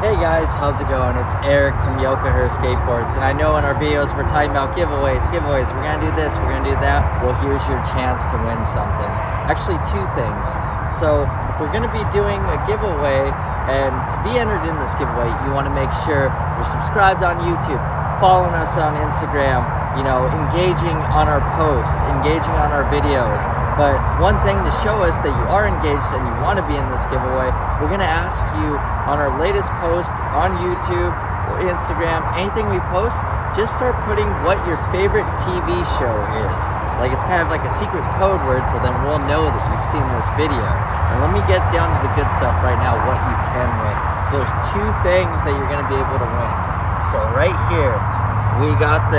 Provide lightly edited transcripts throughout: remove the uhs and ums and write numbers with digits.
Hey guys, how's it going? It's Eric from Yokohama Skateboards, and I know in our videos we're talking about giveaways, we're gonna do this, we're gonna do that. Well, here's your chance to win something. Actually, two things. So we're gonna be doing a giveaway, and to be entered in this giveaway, you wanna make sure you're subscribed on YouTube, following us on Instagram, engaging on our posts, engaging on our videos. But one thing to show us that you are engaged and you want to be in this giveaway, we're going to ask you on our latest post on YouTube or Instagram, anything we post, just start putting what your favorite TV show is. Like, it's kind of like a secret code word, so then we'll know that you've seen this video. And let me get down to the good stuff right now, what you can win. So there's two things that you're going to be able to win. So right here, we got the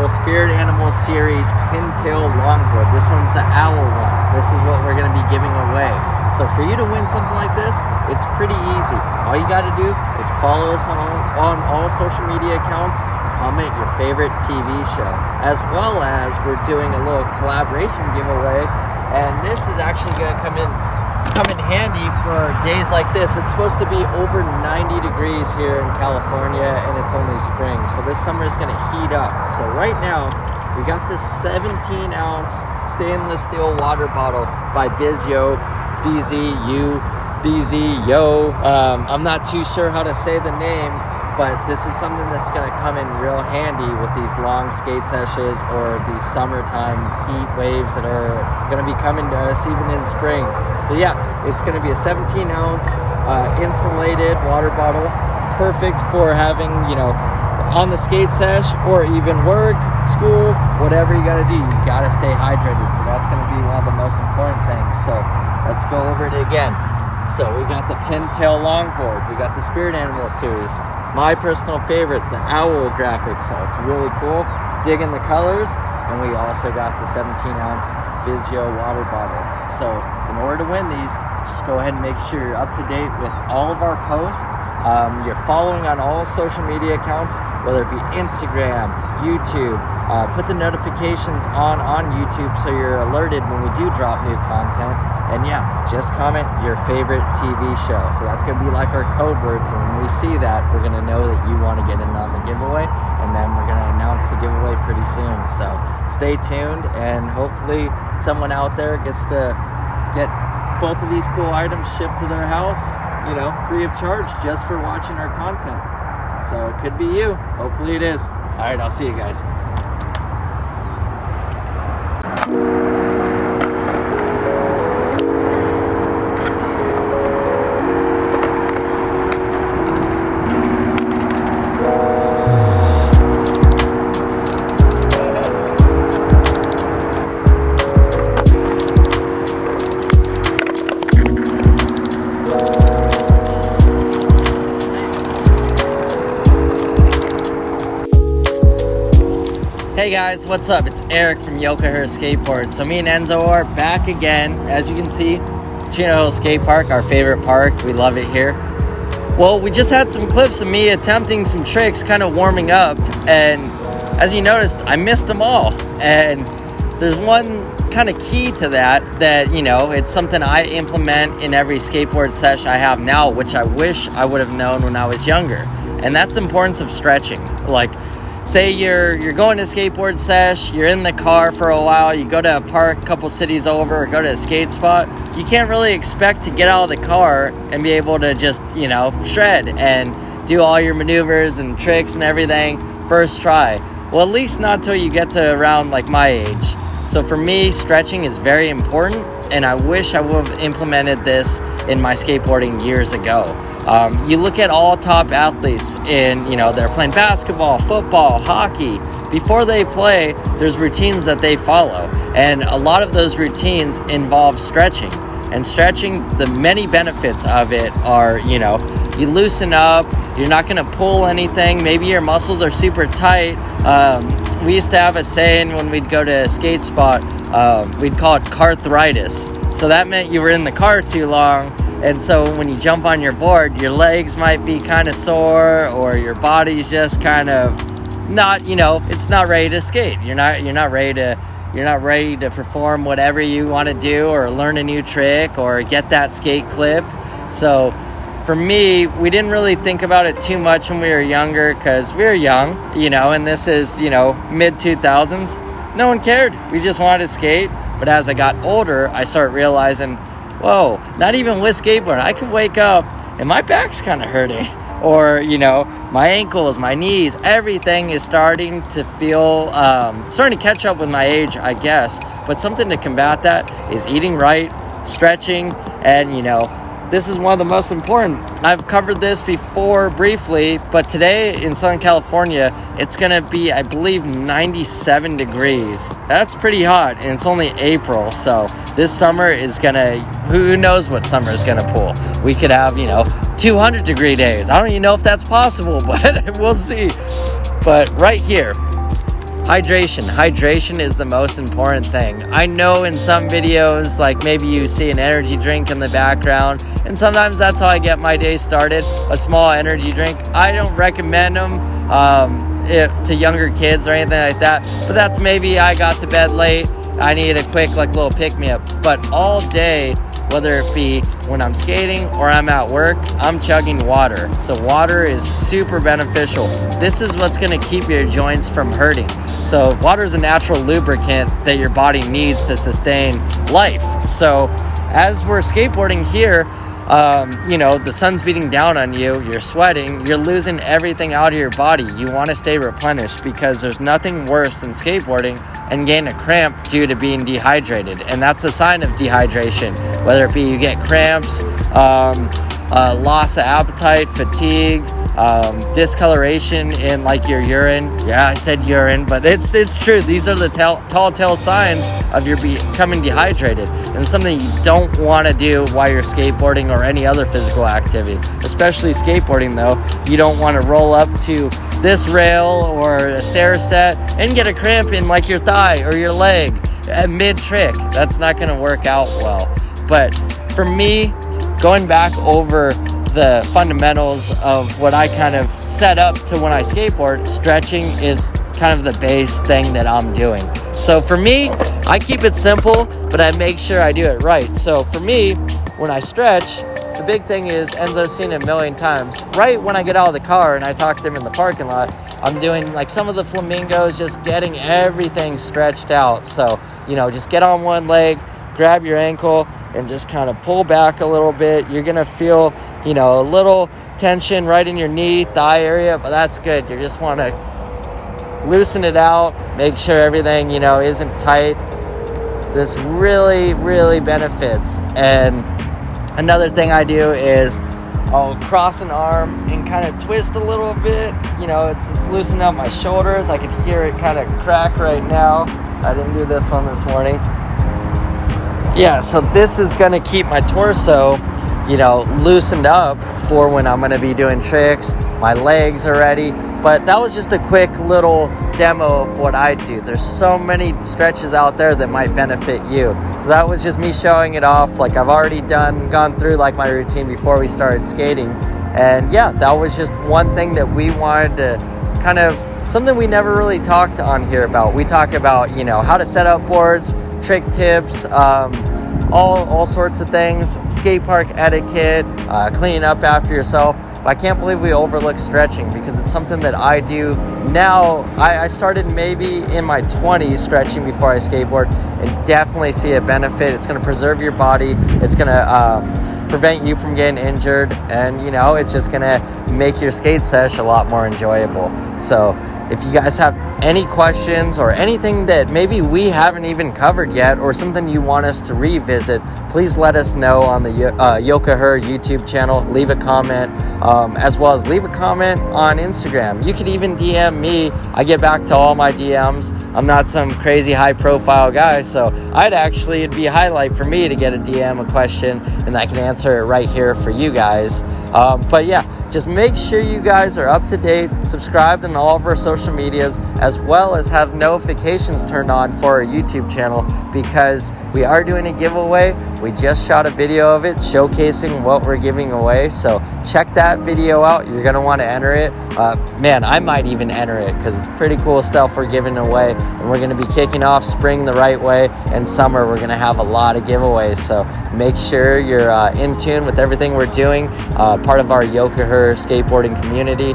Spirit Animal Series Pintail Longboard. This one's the owl one. This is what we're going to be giving away. So for you to win something like this, it's pretty easy. All you got to do is follow us on all social media accounts, comment your favorite TV show, as well as we're doing a little collaboration giveaway. And this is actually going to come in handy for days like this. It's supposed to be over 90 degrees here in California, and it's only spring, so this summer is going to heat up. So right now we got this 17-ounce stainless steel water bottle by BZYO. I'm not too sure how to say the name, but this is something that's going to come in real handy with these long skate sessions or these summertime heat waves that are going to be coming to us even in spring. So yeah, it's going to be a 17-ounce insulated water bottle, perfect for having, on the skate sesh or even work, school, whatever you got to do. You got to stay hydrated. So that's going to be one of the most important things. So let's go over it again. So we got the Pintail Longboard, we got the Spirit Animal Series, my personal favorite, the owl graphic, so it's really cool, digging the colors, and we also got the 17-ounce BZYO water bottle. So in order to win these, just go ahead and make sure you're up to date with all of our posts. You're following on all social media accounts, whether it be Instagram, YouTube. Put the notifications on YouTube so you're alerted when we do drop new content. And yeah, just comment your favorite TV show. So that's going to be like our code word. So when we see that, we're going to know that you want to get in on the giveaway. And then we're going to announce the giveaway pretty soon. So stay tuned, and hopefully someone out there gets to get both of these cool items shipped to their house, free of charge, just for watching our content. So it could be you. Hopefully it is. All right, I'll see you guys. Hey guys, what's up? It's Eric from Yokohama Skateboards. So me and Enzo are back again. As you can see, Chino Hill Skate Park, our favorite park. We love it here. Well, we just had some clips of me attempting some tricks, kind of warming up, and as you noticed, I missed them all. And there's one kind of key to that, it's something I implement in every skateboard sesh I have now, which I wish I would have known when I was younger. And that's the importance of stretching. Like, say you're going to skateboard sesh, you're in the car for a while, you go to a park a couple cities over, or go to a skate spot, you can't really expect to get out of the car and be able to just, shred and do all your maneuvers and tricks and everything first try. Well, at least not till you get to around like my age. So for me, stretching is very important, and I wish I would have implemented this in my skateboarding years ago. You look at all top athletes in, they're playing basketball, football, hockey. Before they play, there's routines that they follow. And a lot of those routines involve stretching. And stretching, the many benefits of it are, you loosen up, you're not going to pull anything. Maybe your muscles are super tight. We used to have a saying when we'd go to a skate spot, we'd call it carthritis. So that meant you were in the car too long. And so when you jump on your board, your legs might be kind of sore, or your body's just kind of not, it's not ready to skate. You're not ready to perform whatever you want to do, or learn a new trick, or get that skate clip. So for me, we didn't really think about it too much when we were younger because we were young, and this is, mid 2000s. No one cared. We just wanted to skate. But as I got older, I started realizing, whoa, not even with skateboard, I could wake up and my back's kind of hurting. Or, my ankles, my knees, everything is starting to feel, starting to catch up with my age, I guess. But something to combat that is eating right, stretching, and, this is one of the most important. I've covered this before briefly, but today in Southern California, it's going to be, I believe, 97 degrees. That's pretty hot, and it's only April, so this summer is going to, who knows what summer is going to pull. We could have, 200 degree days. I don't even know if that's possible, but we'll see. But right here, hydration is the most important thing. I know in some videos, like maybe you see an energy drink in the background, and sometimes that's how I get my day started, a small energy drink. I don't recommend them to younger kids or anything like that, but that's maybe I got to bed late, I needed a quick little pick-me-up. But all day, whether it be when I'm skating or I'm at work, I'm chugging water. So water is super beneficial. This is what's going to keep your joints from hurting. So water is a natural lubricant that your body needs to sustain life. So as we're skateboarding here, the sun's beating down on you, you're sweating, you're losing everything out of your body. You want to stay replenished because there's nothing worse than skateboarding and getting a cramp due to being dehydrated. And that's a sign of dehydration, whether it be you get cramps, loss of appetite, fatigue, discoloration in like your urine. Yeah, I said urine, but it's true. These are the telltale signs of your becoming dehydrated, and something you don't want to do while you're skateboarding or any other physical activity, especially skateboarding though. You don't want to roll up to this rail or a stair set and get a cramp in like your thigh or your leg at mid-trick. That's not going to work out well. But for me, going back over the fundamentals of what I kind of set up to when I skateboard, stretching is kind of the base thing that I'm doing. So for me, I keep it simple, but I make sure I do it right. So for me, when I stretch, the big thing is, Enzo's seen it a million times, right when I get out of the car and I talk to him in the parking lot, I'm doing like some of the flamingos, just getting everything stretched out. So, just get on one leg, grab your ankle, and just kind of pull back a little bit. You're going to feel, a little tension right in your knee, thigh area, but that's good. You just want to loosen it out, make sure everything, isn't tight. This really, really benefits. And another thing I do is I'll cross an arm and kind of twist a little bit. It's loosening up my shoulders. I can hear it kind of crack right now. I didn't do this one this morning. Yeah, so this is going to keep my torso, loosened up for when I'm going to be doing tricks. My legs are ready. But that was just a quick little demo of what I do. There's so many stretches out there that might benefit you. So that was just me showing it off. Like I've already gone through like my routine before we started skating. And yeah, that was just one thing that we wanted to kind of, something we never really talked on here about. We talk about, how to set up boards, trick tips, all sorts of things, skate park etiquette, cleaning up after yourself. But I can't believe we overlook stretching because it's something that I do now. I started maybe in my 20s stretching before I skateboard, and definitely see a benefit. It's going to preserve your body. It's going to prevent you from getting injured, and it's just going to make your skate sesh a lot more enjoyable. So if you guys have any questions or anything that maybe we haven't even covered yet, or something you want us to revisit, please let us know on the Yoka Her YouTube channel. Leave a comment, as well as leave a comment on Instagram. You could even DM me. I get back to all my DMs. I'm not some crazy high profile guy, so it'd be a highlight for me to get a DM, a question, and I can answer it right here for you guys. But yeah, just make sure you guys are up to date, subscribed on all of our social medias, as well as have notifications turned on for our YouTube channel, because we are doing a giveaway. We just shot a video of it showcasing what we're giving away, so check that video out. You're going to want to enter it. I might even enter it because it's pretty cool stuff we're giving away, and we're going to be kicking off spring the right way, and summer we're going to have a lot of giveaways, so make sure you're in tune with everything we're doing. part of our Yokohama skateboarding community.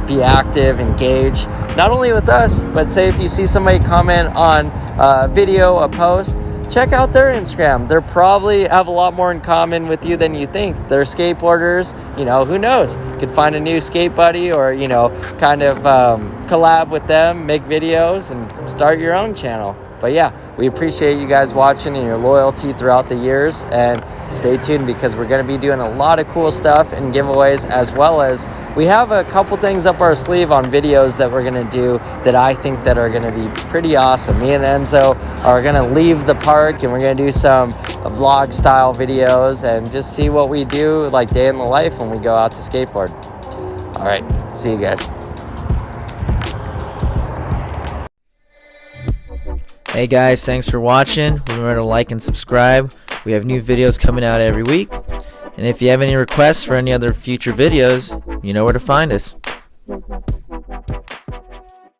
Be active, engage, not only with us, but say if you see somebody comment on a video, a post, check out their Instagram. They probably have a lot more in common with you than you think. They're skateboarders, who knows? You could find a new skate buddy or, kind of collab with them, make videos, and start your own channel. But yeah, we appreciate you guys watching and your loyalty throughout the years, and stay tuned because we're going to be doing a lot of cool stuff and giveaways, as well as we have a couple things up our sleeve on videos that we're going to do that I think that are going to be pretty awesome. Me and Enzo are going to leave the park and we're going to do some vlog style videos and just see what we do like day in the life when we go out to skateboard. All right, see you guys. Hey guys, thanks for watching. Remember to like and subscribe. We have new videos coming out every week. And if you have any requests for any other future videos, you know where to find us.